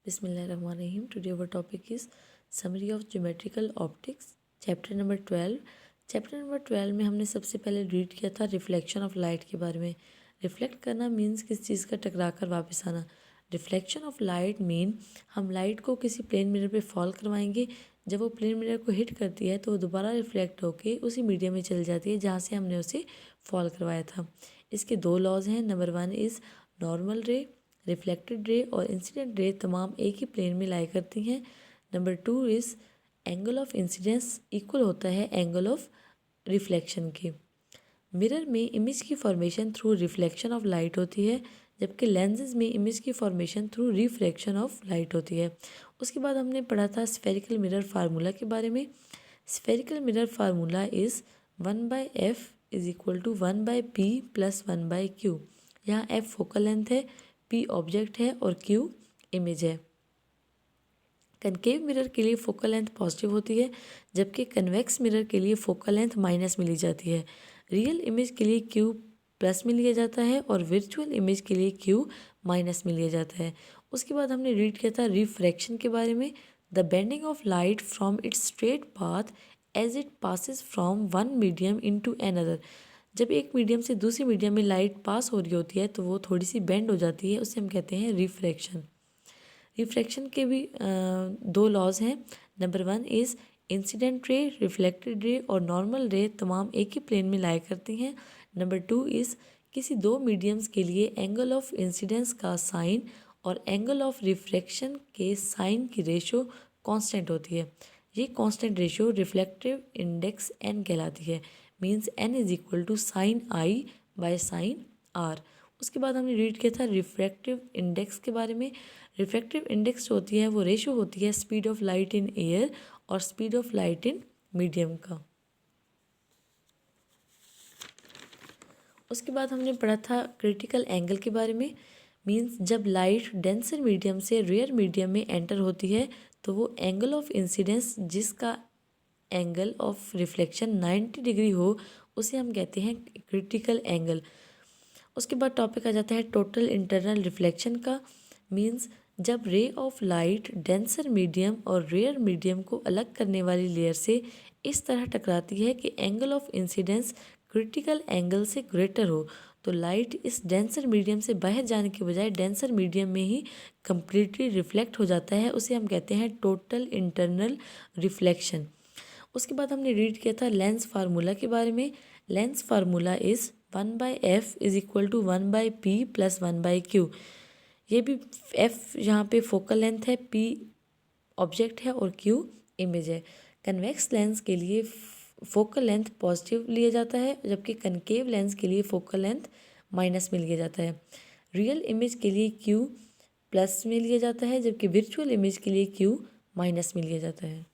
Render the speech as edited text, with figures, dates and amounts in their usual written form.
Bismillahirrahmanirrahim. Today our topic is Summary of Geometrical Optics, Chapter number 12. Chapter number 12 में हमने सबसे पहले read किया था रिफ्लेक्शन ऑफ लाइट के बारे में। रिफ्लेक्ट करना मीन्स किसी चीज़ का टकरा कर वापस आना। रिफ्लेक्शन ऑफ लाइट मीन हम लाइट को किसी प्लेन मिरर पे फॉल करवाएंगे, जब वो प्लेन मिरर को हिट करती है तो वो दोबारा रिफ्लेक्ट होके उसी मीडियम में चली जाती है जहाँ से हमने उसे फॉल करवाया था। इसके दो लॉज हैं। नंबर 1 इज़ नॉर्मल रे, रिफ्लेक्टेड रे और इंसिडेंट रे तमाम एक ही प्लेन में लाई करती हैं। Number 2 is angle of incidence equal होता है एंगल ऑफ रिफ्लेक्शन के। मिरर में इमेज की formation through reflection of light होती है, जबकि लेंसेज में इमेज की formation through refraction of light होती है। उसके बाद हमने पढ़ा था स्फेरिकल मिरर फार्मूला के बारे में। Spherical mirror formula is 1/f is equal to 1/p plus 1/q। यहाँ f फोकल लेंथ है, p ऑब्जेक्ट है और q इमेज है। कनकेव मिरर के लिए फोकल लेंथ पॉजिटिव होती है, जबकि कन्वेक्स मिरर के लिए फोकल लेंथ माइनस में ली जाती है। रियल इमेज के लिए q प्लस में लिया जाता है और वर्चुअल इमेज के लिए q माइनस में लिया जाता है। उसके बाद हमने रीड किया था रिफ्रैक्शन के बारे में। The bending of light from its straight path as it passes from one medium into another. जब एक मीडियम से दूसरे मीडियम में लाइट पास हो रही होती है तो वो थोड़ी सी बेंड हो जाती है, उसे हम कहते हैं रिफ्रैक्शन। रिफ्रैक्शन के भी दो लॉज हैं। Number 1 is incident ray, reflected ray और नॉर्मल रे तमाम एक ही प्लेन में लाई करती हैं। नंबर 2 इज़ किसी दो मीडियम्स के लिए एंगल ऑफ इंसिडेंस का साइन और एंगल ऑफ रिफ्रैक्शन के साइन की रेशो कांस्टेंट होती है। ये constant ratio reflective index n कहलाती है। Means n is equal to sine I by sine R. उसके बाद हमने रीड किया था रिफ्रैक्टिव इंडेक्स के बारे में। रिफ्रैक्टिव इंडेक्स जो होती है वो रेशो होती है speed of light in air और speed of light in medium का। उसके बाद हमने पढ़ा था क्रिटिकल एंगल के बारे में। मीन्स जब लाइट डेंसर मीडियम से रेयर मीडियम में एंटर होती है तो वो एंगल ऑफ इंसिडेंस जिसका एंगल ऑफ रिफ्लेक्शन 90 डिग्री हो उसे हम कहते हैं क्रिटिकल एंगल। उसके बाद टॉपिक आ जाता है टोटल इंटरनल रिफ्लेक्शन का। मीन्स जब ray of light denser medium और रेयर मीडियम को अलग करने वाली लेयर से इस तरह टकराती है कि angle of incidence critical angle से ग्रेटर हो, तो लाइट इस डेंसर मीडियम से बाहर जाने के बजाय डेंसर मीडियम में ही कम्प्लीटली रिफ्लेक्ट हो जाता है, उसे हम कहते हैं टोटल इंटरनल रिफ्लेक्शन। उसके बाद हमने रीड किया था लेंस फार्मूला के बारे में। Lens formula is 1/f is equal to 1/p plus 1/q। ये भी f यहाँ पे फोकल लेंथ है, p ऑब्जेक्ट है और q इमेज है। कन्वेक्स लेंस के लिए फोकल लेंथ पॉजिटिव लिया जाता है, जबकि कनकेव लेंस के लिए फोकल लेंथ माइनस में लिया जाता है। रियल इमेज के लिए q प्लस में लिया जाता है, जबकि वर्चुअल इमेज के लिए q माइनस में लिया जाता है।